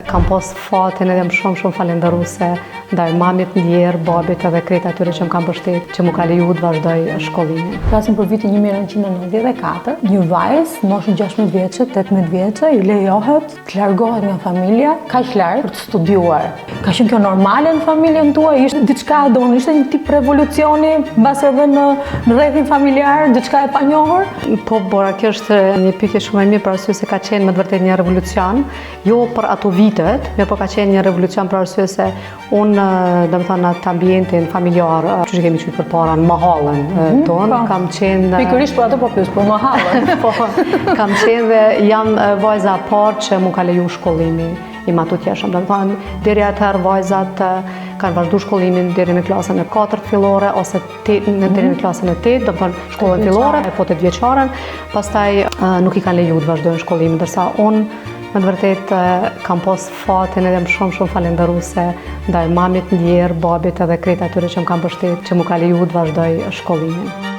Kam pas fatin edhe më shumë falenderuese ndaj mamit ndjerë, babit edhe krejt atyre që më kam mbështet që më ka leju të vazhdoj shkollimin. Flasim për vitin 1994, një vajzë moshën 16 vjeçe, 18 vjeçe, i lejohet të largohet nga familja, kaq larg për të studiuar. Ka qenë kjo normale në familjen tuaj? Ishte diçka ishte një tip revolucioni mbas edhe në rrethin familjar, diçka e panjohur? Po, Bora, kjo është një pyetje shumë e mirë për arsye se ka qenë me të vërtetë një revolucion, jo për ato vitet, mirë po ka qenë një revolucion për arsye se unë, domethënë atë ambientin familjar, që kemi qytë përpara në mahallën tonë, kam qenë pikërisht për ato po pyes, për mahallën. Po, kam qenë dhe jam vajza e parë që mu ka leju shkollimin i matutjeshëm. Domethënë, deri atëherë vajzat kanë vazhdu shkollimin deri në klasën e 4 fillore ose deri në klasën e 8, domethënë shkollën fillore, po 8 vjeçaren, pastaj nuk i kanë leju të vazhdojnë shkollimin, ndërsa unë me të vërtet kam pas fatin edhe më shumë falenderuese ndaj mamit ndjerë, babit edhe krejt atyre që më kam mbështet që më ka leju të vazhdoj shkollimin.